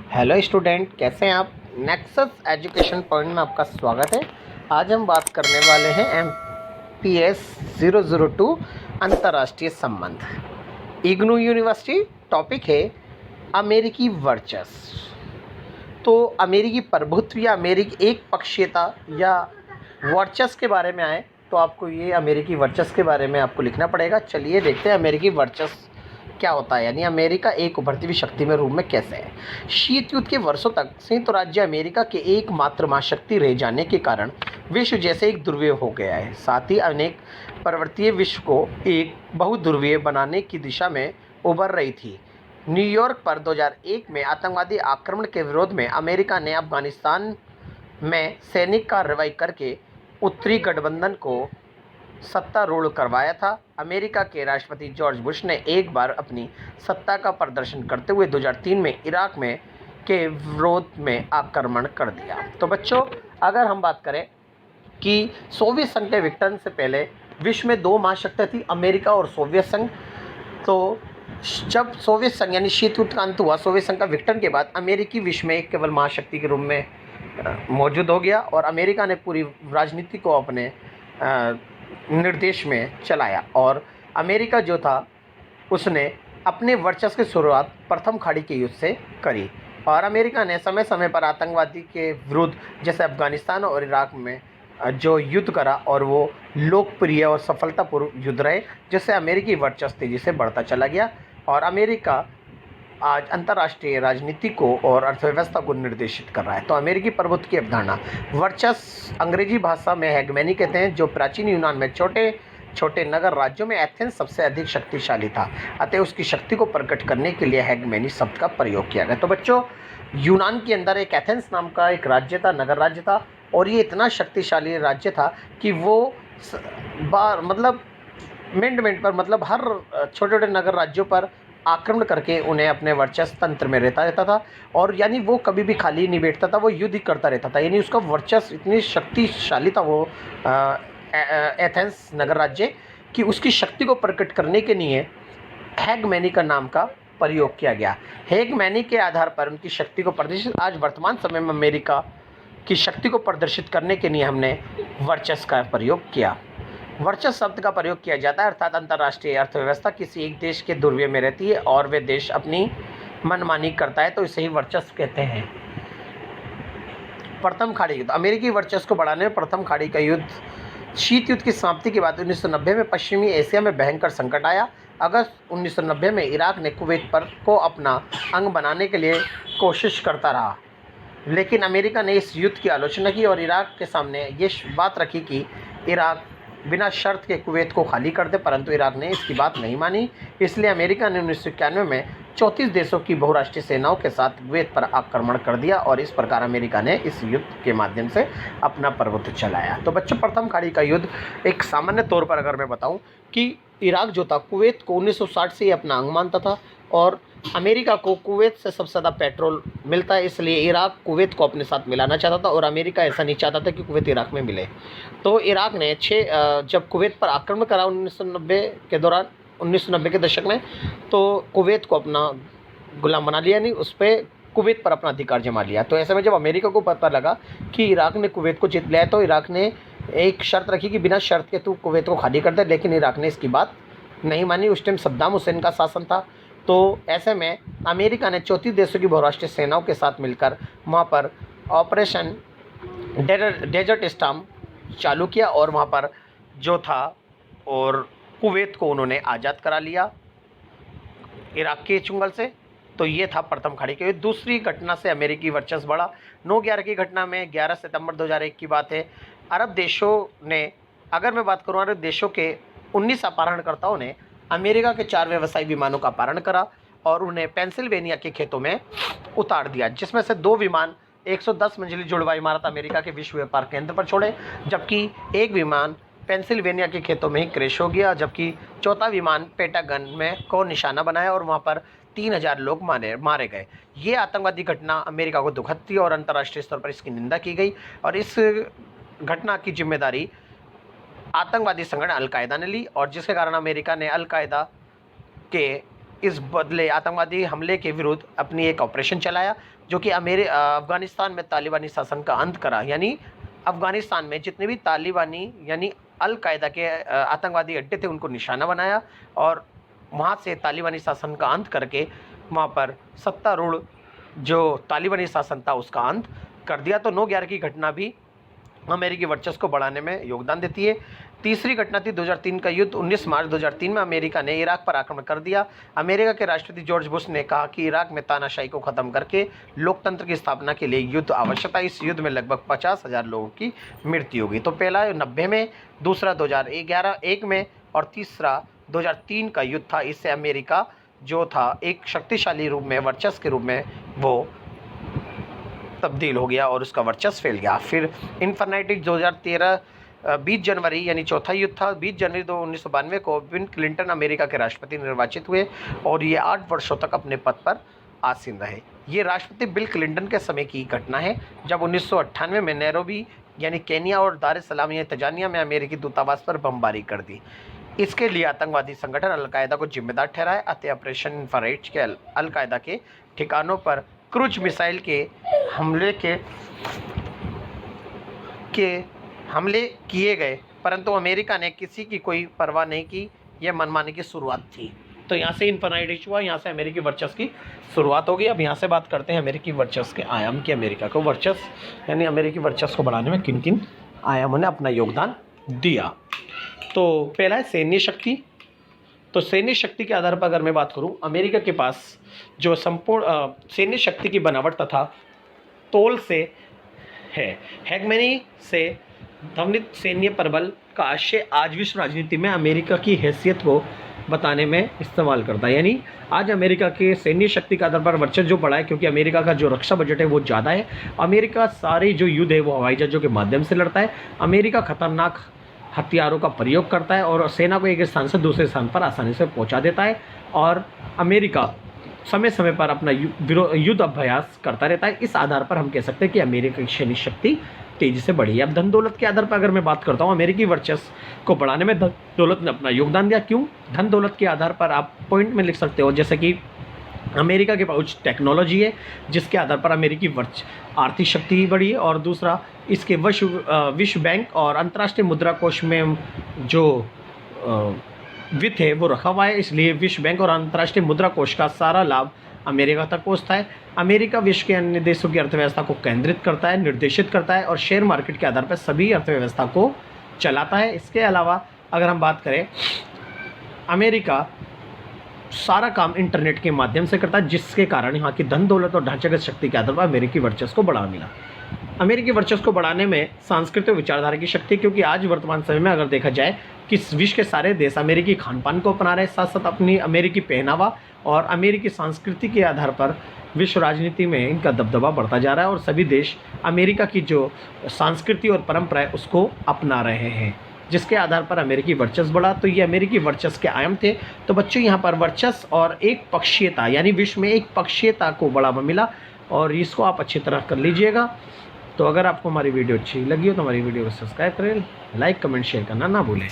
Hello student, कैसे हैं आप। नेक्सस एजुकेशन पॉइंट में आपका स्वागत है। आज हम बात करने वाले हैं MPS 002 अंतर्राष्ट्रीय संबंध। इग्नू यूनिवर्सिटी। टॉपिक है अमेरिकी वर्चस्व। तो अमेरिकी प्रभुत्व या अमेरिकी एक पक्षीयता या वर्चस्व के बारे में आए तो आपको ये अमेरिकी वर्चस्व के बारे में आपको लिखना पड़ेगा। चलिए देखते हैं अमेरिकी वर्चस्व क्या होता है, यानी अमेरिका एक उभरती हुई शक्ति में रूप में कैसे है। शीत युद्ध के वर्षों तक संयुक्त राज्य अमेरिका के एकमात्र महाशक्ति रह जाने के कारण विश्व जैसे एक ध्रुवीय हो गया है। साथ ही अनेक पर्वतीय विश्व को एक बहुध्रुवीय बनाने की दिशा में उभर रही थी। न्यूयॉर्क पर 2001 में आतंकवादी आक्रमण के विरोध में अमेरिका ने अफगानिस्तान में सैनिक कार्रवाई करके उत्तरी गठबंधन को सत्तारूढ़ करवाया था। अमेरिका के राष्ट्रपति जॉर्ज बुश ने एक बार अपनी सत्ता का प्रदर्शन करते हुए 2003 में इराक में के विरोध में आक्रमण कर दिया। तो बच्चों, अगर हम बात करें कि सोवियत संघ के विघटन से पहले विश्व में दो महाशक्तियाँ थी, अमेरिका और सोवियत संघ। तो जब सोवियत संघ यानी शीत युद्ध का अंत हुआ, सोवियत संघ का विघटन के बाद अमेरिकी विश्व में एक केवल महाशक्ति के रूप में मौजूद हो गया और अमेरिका ने पूरी राजनीति को अपने निर्देश में चलाया। और अमेरिका जो था उसने अपने वर्चस्व की शुरुआत प्रथम खाड़ी के युद्ध से करी और अमेरिका ने समय समय पर आतंकवादी के विरुद्ध जैसे अफगानिस्तान और इराक में जो युद्ध करा और वो लोकप्रिय और सफलतापूर्वक युद्ध रहे, जिससे अमेरिकी वर्चस्व तेजी से बढ़ता चला गया। और अमेरिका आज अंतर्राष्ट्रीय राजनीति को और अर्थव्यवस्था को निर्देशित कर रहा है। तो अमेरिकी प्रभुत्व की अवधारणा। वर्चस्व अंग्रेजी भाषा में हेगमेनी कहते हैं, जो प्राचीन यूनान में छोटे छोटे नगर राज्यों में एथेंस सबसे अधिक शक्तिशाली था। अतः उसकी शक्ति को प्रकट करने के लिए हेगमेनी शब्द का प्रयोग किया गया। तो बच्चों, यूनान के अंदर एक एथेंस नाम का एक राज्य था, नगर राज्य था, और ये इतना शक्तिशाली राज्य था कि वो मतलब मिनट पर मतलब हर छोटे छोटे नगर राज्यों पर आक्रमण करके उन्हें अपने वर्चस्व तंत्र में रहता था। और यानी वो कभी भी खाली नहीं बैठता था, वो युद्ध ही करता रहता था। यानी उसका वर्चस्व इतनी शक्तिशाली था वो एथेंस नगर राज्य कि उसकी शक्ति को प्रकट करने के लिए हेगमेनी का नाम का प्रयोग किया गया। हेगमेनी के आधार पर उनकी शक्ति को प्रदर्शित आज वर्तमान समय में अमेरिका की शक्ति को प्रदर्शित करने के लिए हमने वर्चस्व का प्रयोग किया। वर्चस्व शब्द का प्रयोग किया जाता है अर्थात अंतर्राष्ट्रीय अर्थव्यवस्था किसी एक देश के ध्रुवीय में रहती है और वे देश अपनी मनमानी करता है, तो इसे ही वर्चस्व कहते हैं। प्रथम खाड़ी युद्ध। अमेरिकी वर्चस्व को बढ़ाने में प्रथम खाड़ी का युद्ध। शीत युद्ध की समाप्ति के बाद 1990 में पश्चिमी एशिया में भयंकर संकट आया। अगस्त 1990 में इराक ने कुवैत पर को अपना अंग बनाने के लिए कोशिश करता रहा, लेकिन अमेरिका ने इस युद्ध की आलोचना की और इराक के सामने ये बात रखी कि इराक बिना शर्त के कुवैत को खाली कर दे, परंतु इराक ने इसकी बात नहीं मानी। इसलिए अमेरिका ने 1991 में 34 देशों की बहुराष्ट्रीय सेनाओं के साथ कुवैत पर आक्रमण कर दिया और इस प्रकार अमेरिका ने इस युद्ध के माध्यम से अपना प्रभुत्व चलाया। तो बच्चों, प्रथम खाड़ी का युद्ध एक सामान्य तौर पर अगर मैं बताऊं कि इराक जो था कुवैत को 1960 से ही अपना अंग मानता था और अमेरिका को कुवैत से सबसे ज़्यादा पेट्रोल मिलता है, इसलिए इराक कुवैत को अपने साथ मिलाना चाहता था और अमेरिका ऐसा नहीं चाहता था कि कुवैत इराक में मिले। तो इराक ने जब कुवैत पर आक्रमण करा 1990 के दौरान, 1990 के दशक में, तो कुवैत को अपना गुलाम बना लिया, नहीं उस पर कुवैत पर अपना अधिकार जमा लिया। तो ऐसे में जब अमेरिका को पता लगा कि इराक ने कुवैत को जीत लिया है, तो इराक ने एक शर्त रखी कि बिना शर्त के तू कुवैत को खाली कर दे, लेकिन इराक ने इसकी बात नहीं मानी। उस टाइम सद्दाम हुसैन का शासन था। तो ऐसे में अमेरिका ने 34 देशों की बहुराष्ट्रीय सेनाओं के साथ मिलकर वहाँ पर ऑपरेशन डेजर्ट स्टॉर्म चालू किया और वहाँ पर जो था और कुवैत को उन्होंने आज़ाद करा लिया इराक के चुंगल से। तो ये था प्रथम खाड़ी के युद्ध। दूसरी घटना से अमेरिकी वर्चस्व बढ़ा। 9/11 की घटना में 11 सितंबर 2001 की बात है। अरब देशों ने, अगर मैं बात करूँ, अरब देशों के 19 अपहरणकर्ताओं ने अमेरिका के 4 व्यवसायी विमानों का अपहरण करा और उन्हें पेंसिल्वेनिया के खेतों में उतार दिया, जिसमें से 2 विमान 110 मंजिली जुड़वा इमारत अमेरिका के विश्व व्यापार केंद्र पर छोड़े, जबकि एक विमान पेंसिल्वेनिया के खेतों में ही क्रैश हो गया, जबकि चौथा विमान पेंटागन में को निशाना बनाया और वहाँ पर 3000 लोग मारे गए। ये आतंकवादी घटना अमेरिका को दुखद थी और अंतर्राष्ट्रीय स्तर पर इसकी निंदा की गई और इस घटना की जिम्मेदारी आतंकवादी संगठन अल कायदा ने ली और जिसके कारण अमेरिका ने अल कायदा के इस बदले आतंकवादी हमले के विरुद्ध अपनी एक ऑपरेशन चलाया, जो कि अफ़गानिस्तान में तालिबानी शासन का अंत करा। यानी अफ़गानिस्तान में जितने भी तालिबानी यानी अल-कायदा के आतंकवादी अड्डे थे, उनको निशाना बनाया और वहाँ से तालिबानी शासन का अंत करके वहाँ पर सत्तारूढ़ जो तालिबानी शासन था उसका अंत कर दिया। तो 9/11 की घटना भी अमेरिकी वर्चस्व को बढ़ाने में योगदान देती है। तीसरी घटना थी 2003 का युद्ध। 19 मार्च 2003 में अमेरिका ने इराक पर आक्रमण कर दिया। अमेरिका के राष्ट्रपति जॉर्ज बुश ने कहा कि इराक में तानाशाही को ख़त्म करके लोकतंत्र की स्थापना के लिए युद्ध आवश्यक था। इस युद्ध में लगभग 50,000 लोगों की मृत्यु होगी। तो पहला 90 में, दूसरा 2011 में और तीसरा 2003 का युद्ध था। इससे अमेरिका जो था एक शक्तिशाली रूप में, वर्चस्व के रूप में वो तब्दील हो गया और उसका वर्चस्व फैल गया। फिर इन्फर्नाइटिक 2013 20 जनवरी यानी चौथा युद्ध था। 20 जनवरी 1992 को बिल क्लिंटन अमेरिका के राष्ट्रपति निर्वाचित हुए और ये 8 वर्षों तक अपने पद पर आसीन रहे। ये राष्ट्रपति बिल क्लिंटन के समय की घटना है, जब 1998 में नैरोबी यानी केनिया और दार एस सलाम यानी तंजानिया में अमेरिकी दूतावास पर बमबारी कर दी। इसके लिए आतंकवादी संगठन अल-कायदा को जिम्मेदार ठहराया। अतः ऑपरेशन इन्फ्रारेड के अल-कायदा के ठिकानों पर क्रूज मिसाइल के हमले किए गए, परंतु अमेरिका ने किसी की कोई परवाह नहीं की। यह मनमानी की शुरुआत थी। तो यहाँ से इन्फर्नाइटिक हुआ, यहाँ से अमेरिकी वर्चस्व की शुरुआत होगी। अब यहाँ से बात करते हैं अमेरिकी वर्चस्व के आयाम की। अमेरिका को वर्चस्व यानी अमेरिकी वर्चस्व को बढ़ाने में किन किन आयामों ने अपना योगदान दिया। तो पहला है सैन्य शक्ति। तो सैन्य शक्ति के आधार पर अगर मैं बात करूं, अमेरिका के पास जो संपूर्ण सैन्य शक्ति की बनावट तथा तौल से है, हेगमनी से ध्वनित सैन्य प्रबल का आशय आज विश्व राजनीति में अमेरिका की हैसियत को बताने में इस्तेमाल करता है। यानी आज अमेरिका के सैन्य शक्ति के आधार पर वर्चस्व जो बढ़ा है, क्योंकि अमेरिका का जो रक्षा बजट है वो ज़्यादा है। अमेरिका सारे जो युद्ध है वो हवाई जहाज़ों के माध्यम से लड़ता है। अमेरिका खतरनाक हथियारों का प्रयोग करता है और सेना को एक स्थान से दूसरे स्थान पर आसानी से पहुंचा देता है। और अमेरिका समय समय पर अपना युद्ध अभ्यास करता रहता है। इस आधार पर हम कह सकते हैं कि अमेरिका की सैन्य शक्ति तेज़ी से बढ़ी है। अब धन दौलत के आधार पर अगर मैं बात करता हूँ, अमेरिकी वर्चस्व को बढ़ाने में धन दौलत ने अपना योगदान दिया। क्यों? धन दौलत के आधार पर आप पॉइंट में लिख सकते हो, जैसे कि अमेरिका के पास उच्च टेक्नोलॉजी है जिसके आधार पर अमेरिकी आर्थिक शक्ति बढ़ी है। और दूसरा, इसके विश्व बैंक और अंतर्राष्ट्रीय मुद्रा कोष में जो वित्त है वो रखा हुआ है, इसलिए विश्व बैंक और अंतर्राष्ट्रीय मुद्रा कोष का सारा लाभ अमेरिका तक पहुँचता है। अमेरिका विश्व के अन्य देशों की अर्थव्यवस्था को केंद्रित करता है, निर्देशित करता है और शेयर मार्केट के आधार पर सभी अर्थव्यवस्था को चलाता है। इसके अलावा अगर हम बात करें, अमेरिका सारा काम इंटरनेट के माध्यम से करता है, जिसके कारण यहाँ की धन दौलत और ढांचागत शक्ति के आधार पर अमेरिकी वर्चस्व को बढ़ावा मिला। अमेरिकी वर्चस्व को बढ़ाने में सांस्कृतिक विचारधारा की शक्ति, क्योंकि आज वर्तमान समय में अगर देखा जाए कि विश्व के सारे देश अमेरिकी खान पान को अपना रहे, साथ साथ अपनी अमेरिकी पहनावा और अमेरिकी संस्कृति के आधार पर विश्व राजनीति में इनका दबदबा बढ़ता जा रहा है और सभी देश अमेरिका की जो संस्कृति और परंपरा है उसको अपना रहे हैं, जिसके आधार पर अमेरिकी वर्चस्व बढ़ा। तो ये अमेरिकी वर्चस्व के आयाम थे। तो बच्चों, यहाँ पर वर्चस्व और एक पक्षीयता यानी विश्व में एक पक्षीयता को बढ़ावा मिला और इसको आप अच्छी तरह कर लीजिएगा। तो अगर आपको हमारी वीडियो अच्छी लगी हो तो हमारी वीडियो को सब्सक्राइब करें, लाइक कमेंट शेयर करना ना भूलें।